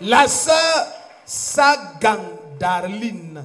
La sœur Sagandarline.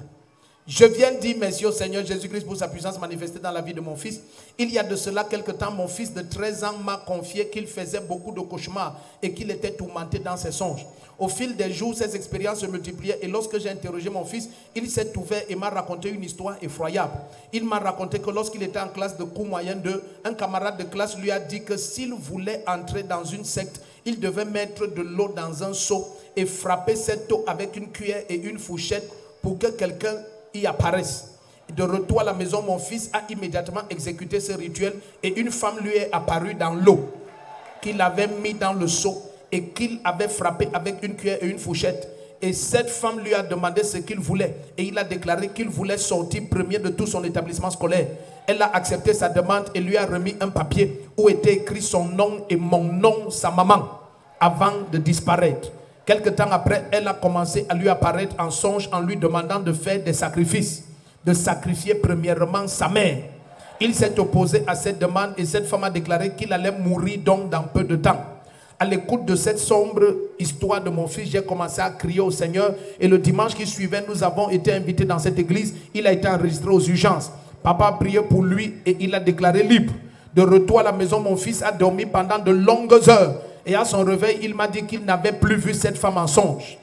Je viens dire merci au Seigneur Jésus-Christ pour sa puissance manifestée dans la vie de mon fils. Il y a de cela quelque temps, mon fils de 13 ans m'a confié qu'il faisait beaucoup de cauchemars et qu'il était tourmenté dans ses songes. Au fil des jours, ces expériences se multipliaient et lorsque j'ai interrogé mon fils, il s'est ouvert et m'a raconté une histoire effroyable. Il m'a raconté que lorsqu'il était en classe de cours moyen 2, un camarade de classe lui a dit que s'il voulait entrer dans une secte, il devait mettre de l'eau dans un seau et frapper cette eau avec une cuillère et une fourchette pour que quelqu'un y apparaisse. De retour à la maison, mon fils a immédiatement exécuté ce rituel et une femme lui est apparue dans l'eau qu'il avait mis dans le seau et qu'il avait frappé avec une cuillère et une fourchette. Et cette femme lui a demandé ce qu'il voulait et il a déclaré qu'il voulait sortir premier de tout son établissement scolaire. Elle a accepté sa demande et lui a remis un papier où était écrit son nom et mon nom, sa maman, avant de disparaître. Quelque temps après, elle a commencé à lui apparaître en songe en lui demandant de faire des sacrifices, de sacrifier premièrement sa mère. Il s'est opposé à cette demande et cette femme a déclaré qu'il allait mourir donc dans peu de temps. À l'écoute de cette sombre histoire de mon fils, j'ai commencé à crier au Seigneur et le dimanche qui suivait, nous avons été invités dans cette église. Il a été enregistré aux urgences. Papa a prié pour lui et il a déclaré libre. De retour à la maison, mon fils a dormi pendant de longues heures. Et à son réveil, il m'a dit qu'il n'avait plus vu cette femme en songe.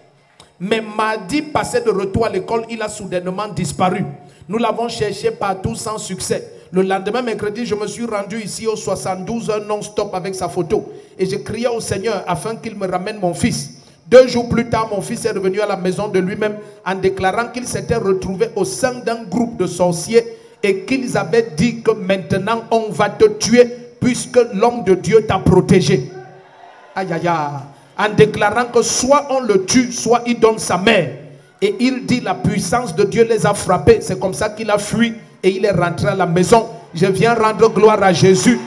Mais mardi passé de retour à l'école, il a soudainement disparu. Nous l'avons cherché partout sans succès. Le lendemain, mercredi, je me suis rendu ici aux 72 heures non-stop avec sa photo. Et j'ai crié au Seigneur afin qu'il me ramène mon fils. 2 jours plus tard, mon fils est revenu à la maison de lui-même en déclarant qu'il s'était retrouvé au sein d'un groupe de sorciers et qu'ils avaient dit que maintenant on va te tuer puisque l'homme de Dieu t'a protégé. Aïe, aïe, aïe. En déclarant que soit on le tue, soit il donne sa mère. Et il dit la puissance de Dieu les a frappés. C'est comme ça qu'il a fui et il est rentré à la maison. Je viens rendre gloire à Jésus.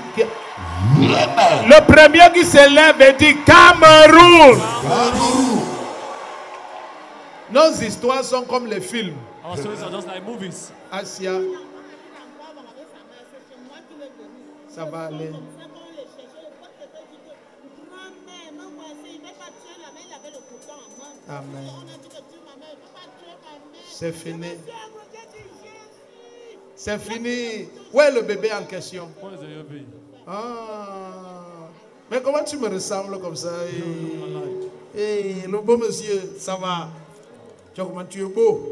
Le premier qui se lève et dit Cameroun. Nos histoires sont comme les films. Our stories are just like movies. Asia, ça va aller. Amen. C'est fini. C'est fini. Où est le bébé en question? Ah. Mais comment tu me ressembles comme ça? Hey, le beau monsieur, ça va? Comment tu es beau?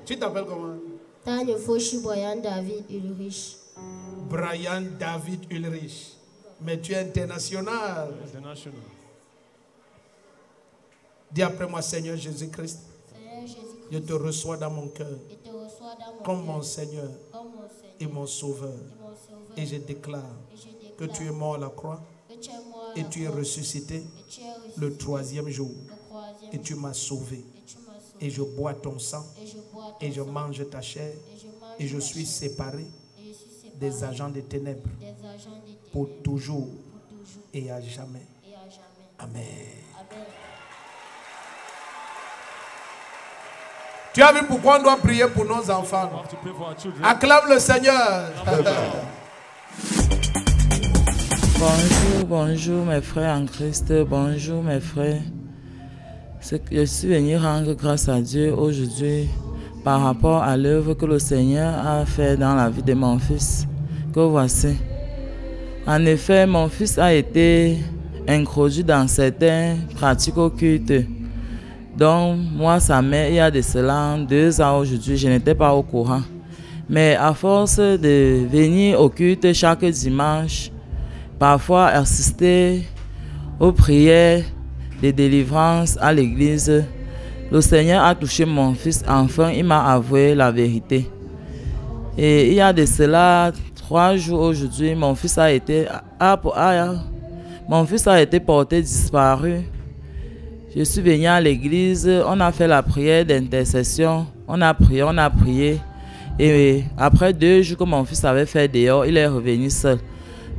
Tu t'appelles comment? Daniel Foshi Brian David Ulrich. Brian David Ulrich. Mais tu es international. International. Dis après moi, Seigneur Jésus-Christ, je te reçois dans mon cœur comme mon Seigneur et mon Sauveur. Et je déclare que tu es mort à la croix et tu es ressuscité le 3e jour. Et tu m'as sauvé. Et je bois ton sang et je mange ta chair et je suis séparé des agents des ténèbres pour toujours et à jamais. Amen. Tu as vu pourquoi on doit prier pour nos enfants? Acclame le Seigneur. Bonjour, bonjour mes frères en Christ, bonjour mes frères. Je suis venu rendre grâce à Dieu aujourd'hui par rapport à l'œuvre que le Seigneur a fait dans la vie de mon fils. Que voici. En effet, mon fils a été introduit dans certaines pratiques occultes. Donc, moi, sa mère, il y a de cela 2 ans aujourd'hui, je n'étais pas au courant. Mais à force de venir au culte chaque dimanche, parfois assister aux prières de délivrance à l'église, le Seigneur a touché mon fils. Enfin, il m'a avoué la vérité. Et il y a de cela 3 jours aujourd'hui, mon fils a été porté disparu. Je suis venu à l'église, on a fait la prière d'intercession, on a prié. Et après 2 jours que mon fils avait fait dehors, il est revenu seul.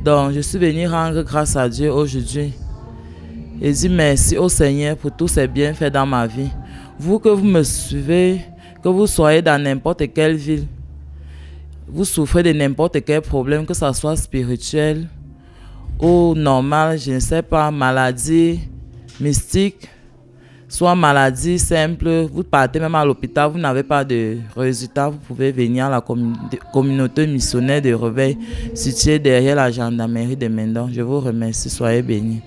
Donc je suis venu rendre grâce à Dieu aujourd'hui. Et dire merci au Seigneur pour tous ses bienfaits dans ma vie. Vous que vous me suivez, que vous soyez dans n'importe quelle ville, vous souffrez de n'importe quel problème, que ce soit spirituel ou normal, je ne sais pas, maladie, mystique, soit maladie simple, vous partez même à l'hôpital, vous n'avez pas de résultat, vous pouvez venir à la communauté missionnaire de réveil située derrière la gendarmerie de Mendon. Je vous remercie, soyez bénis.